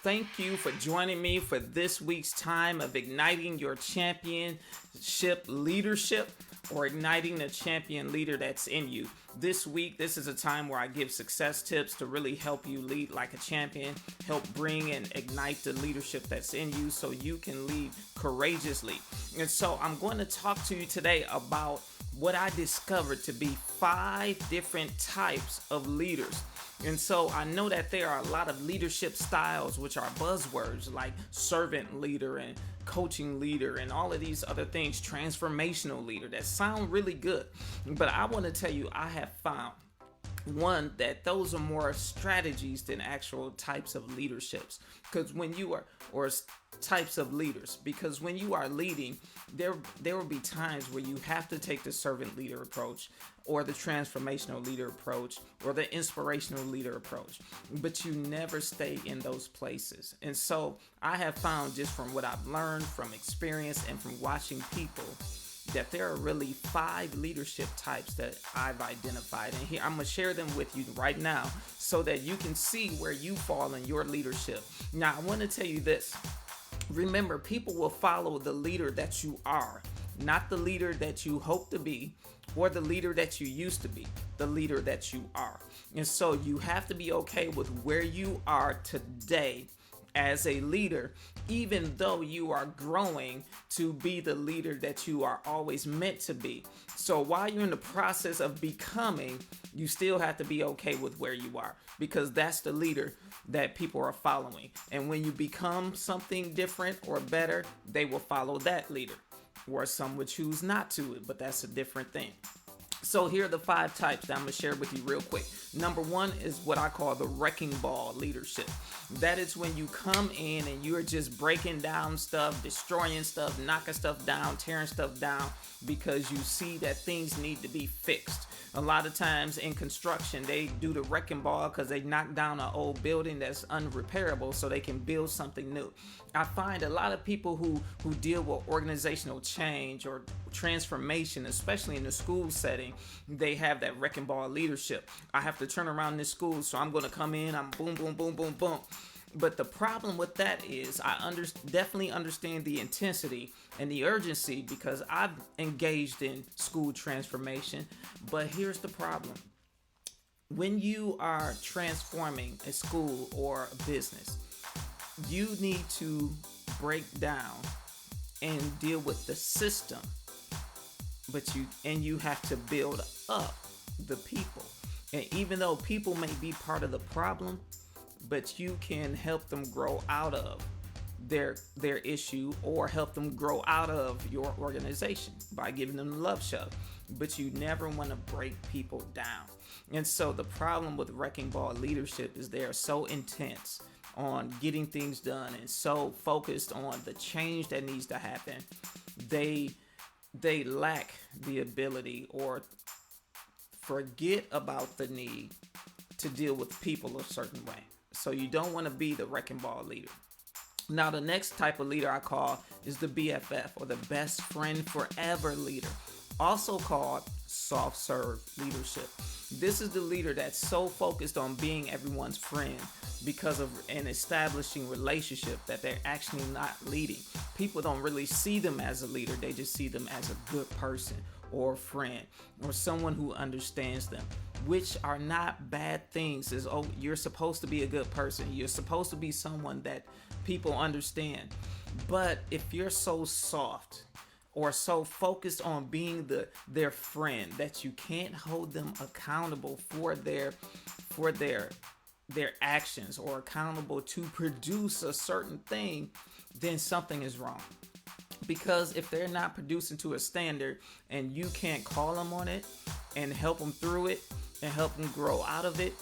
Thank you for joining me for this week's time of igniting your championship leadership or igniting the champion leader that's in you. This week, this is a time where I give success tips to really help you lead like a champion, help bring and ignite the leadership that's in you so you can lead courageously. And so I'm going to talk to you today about what I discovered to be 5 different types of leaders. And so I know that there are a lot of leadership styles, which are buzzwords like servant leader and coaching leader and all of these other things, transformational leader, that sound really good. But I want to tell you, I have found one, that those are more strategies than actual types of leaderships. Because when you are, or types of leaders, because when you are leading, there will be times where you have to take the servant leader approach or the transformational leader approach or the inspirational leader approach, but you never stay in those places. And so I have found, just from what I've learned from experience and from watching people, that there are really 5 leadership types that I've identified. And here I'm going to share them with you right now so that you can see where you fall in your leadership. Now, I want to tell you this. Remember, people will follow the leader that you are, not the leader that you hope to be or the leader that you used to be, the leader that you are. And so you have to be okay with where you are today as a leader, even though you are growing to be the leader that you are always meant to be. So while you're in the process of becoming, you still have to be okay with where you are, because that's the leader that people are following. And when you become something different or better, they will follow that leader, or some would choose not to, but that's a different thing. So here are the 5 types that I'm going to share with you real quick. Number 1 is what I call the wrecking ball leadership. That is when you come in and you're just breaking down stuff, destroying stuff, knocking stuff down, tearing stuff down, because you see that things need to be fixed. A lot of times in construction, they do the wrecking ball because they knock down an old building that's unrepairable so they can build something new. I find a lot of people who deal with organizational change or transformation, especially in the school setting, they have that wrecking ball leadership. I have to turn around this school, so I'm going to come in, I'm boom, boom, boom, boom, boom. But the problem with that is definitely understand the intensity and the urgency, because I've engaged in school transformation. But here's the problem. When you are transforming a school or a business, you need to break down and deal with the system, but you have to build up the people. And even though people may be part of the problem, but you can help them grow out of their issue, or help them grow out of your organization by giving them the love shove. But you never want to break people down. And so the problem with wrecking ball leadership is they're so intense on getting things done and so focused on the change that needs to happen. They lack the ability, or forget about the need to deal with people a certain way. So you don't want to be the wrecking ball leader. Now, the next type of leader I call is the BFF, or the best friend forever leader, also called soft serve leadership. This is the leader that's so focused on being everyone's friend because of an establishing relationship that they're actually not leading. People don't really see them as a leader. They just see them as a good person or a friend or someone who understands them, which are not bad things. Is, oh, you're supposed to be a good person. You're supposed to be someone that people understand. But if you're so soft or so focused on being their friend that you can't hold them accountable for their actions, or accountable to produce a certain thing, then something is wrong. Because if they're not producing to a standard and you can't call them on it and help them through it and help them grow out of it,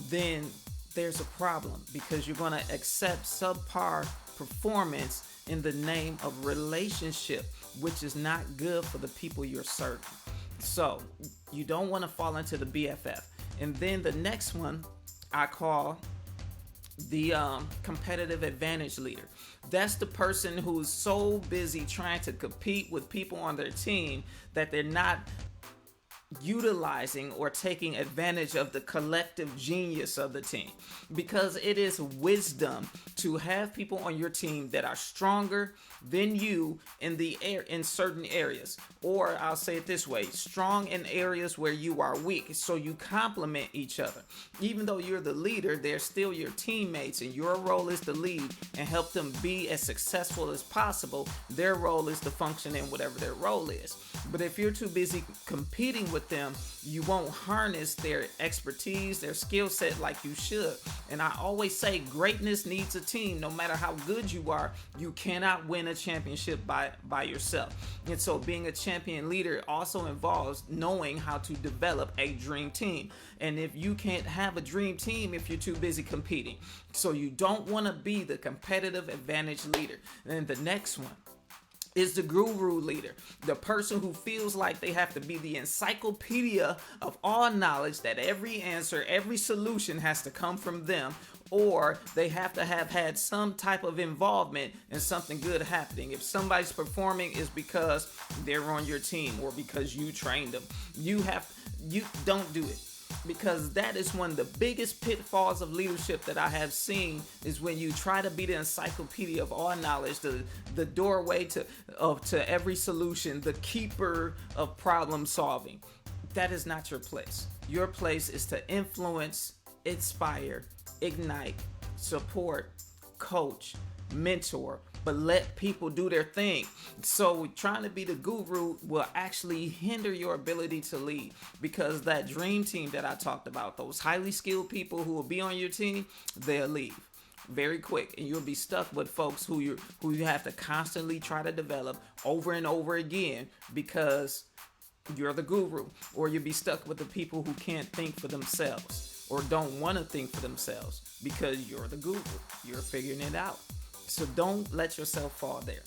then there's a problem, because you're going to accept subpar performance in the name of relationship, which is not good for the people you're serving. So you don't want to fall into the BFF. And then the next one I call the competitive advantage leader. That's the person who's so busy trying to compete with people on their team that they're not utilizing or taking advantage of the collective genius of the team, because it is wisdom to have people on your team that are stronger than you in certain areas, or I'll say it this way, strong in areas where you are weak, so you complement each other. Even though you're the leader, they're still your teammates, and your role is to lead and help them be as successful as possible. Their role is to function in whatever their role is. But if you're too busy competing with them, you won't harness their expertise, their skill set like you should. And I always say greatness needs a team. No matter how good you are, you cannot win a championship by yourself. And so being a champion leader also involves knowing how to develop a dream team. And if you can't have a dream team if you're too busy competing. So you don't want to be the competitive advantage leader. And the next one is the guru leader, the person who feels like they have to be the encyclopedia of all knowledge, that every answer, every solution has to come from them, or they have to have had some type of involvement in something good happening. If somebody's performing, is because they're on your team or because you trained them. You don't do it. Because that is one of the biggest pitfalls of leadership that I have seen, is when you try to be the encyclopedia of all knowledge, the doorway to every solution, the keeper of problem solving. That is not your place. Your place is to influence, inspire, ignite, support, coach, mentor, but let people do their thing. So trying to be the guru will actually hinder your ability to lead, because that dream team that I talked about, those highly skilled people who will be on your team, they'll leave very quick, and you'll be stuck with folks who you have to constantly try to develop over and over again because you're the guru. Or you'll be stuck with the people who can't think for themselves or don't want to think for themselves because you're the guru. You're figuring it out. So don't let yourself fall there.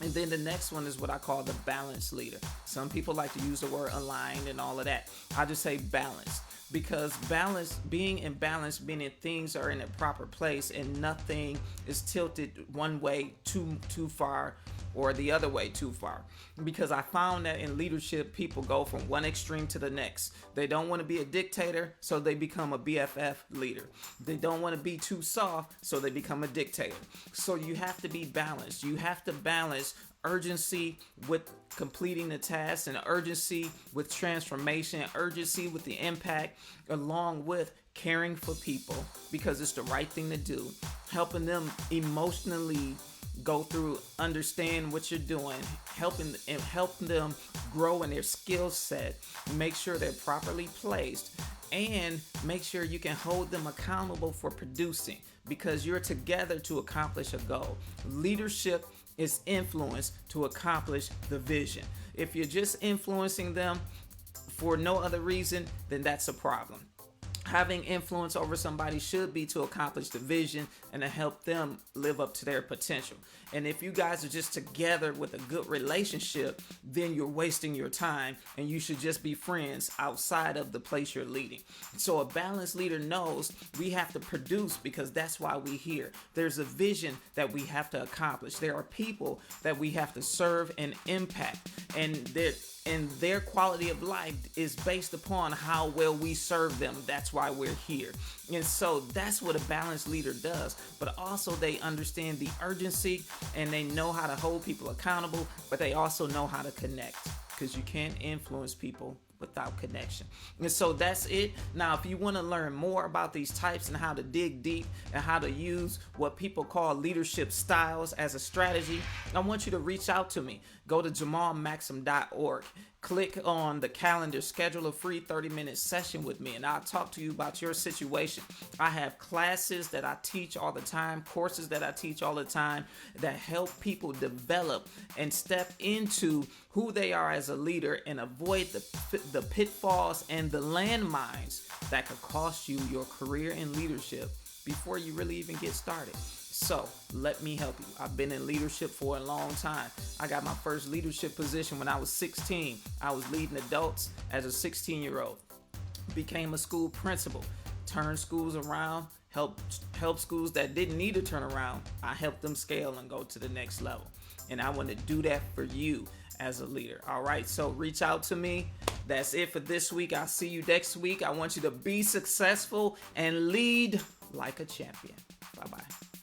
And then the next one is what I call the balanced leader. Some people like to use the word aligned and all of that. I just say balanced, because balance, being in balance, meaning things are in a proper place and nothing is tilted one way too far or the other way too far. Because I found that in leadership, people go from one extreme to the next. They don't want to be a dictator, so they become a BFF leader. They don't want to be too soft, so they become a dictator. So you have to be balanced. You have to balance urgency with completing the task, and urgency with transformation, urgency with the impact, along with caring for people because it's the right thing to do, helping them emotionally go through, understand what you're doing, helping them grow in their skill set, make sure they're properly placed, and make sure you can hold them accountable for producing, because you're together to accomplish a goal. Leadership is influence to accomplish the vision. If you're just influencing them for no other reason, then that's a problem. Having influence over somebody should be to accomplish the vision and to help them live up to their potential. And if you guys are just together with a good relationship, then you're wasting your time, and you should just be friends outside of the place you're leading. So a balanced leader knows we have to produce because that's why we're here. There's a vision that we have to accomplish. There are people that we have to serve and impact, and their quality of life is based upon how well we serve them. That's why we're here. And so that's what a balanced leader does. But also they understand the urgency, and they know how to hold people accountable, but they also know how to connect, because you can't influence people without connection. And so that's it. Now, if you want to learn more about these types and how to dig deep and how to use what people call leadership styles as a strategy, I want you to reach out to me. Go to jamalmaxsam.org. Click on the calendar, schedule a free 30-minute session with me, and I'll talk to you about your situation. I have classes that I teach all the time, courses that I teach all the time that help people develop and step into who they are as a leader and avoid the pitfalls and the landmines that could cost you your career in leadership before you really even get started. So let me help you. I've been in leadership for a long time. I got my first leadership position when I was 16. I was leading adults as a 16-year-old. Became a school principal. Turned schools around. Help schools that didn't need to turn around. I helped them scale and go to the next level. And I want to do that for you as a leader. All right, so reach out to me. That's it for this week. I'll see you next week. I want you to be successful and lead like a champion. Bye-bye.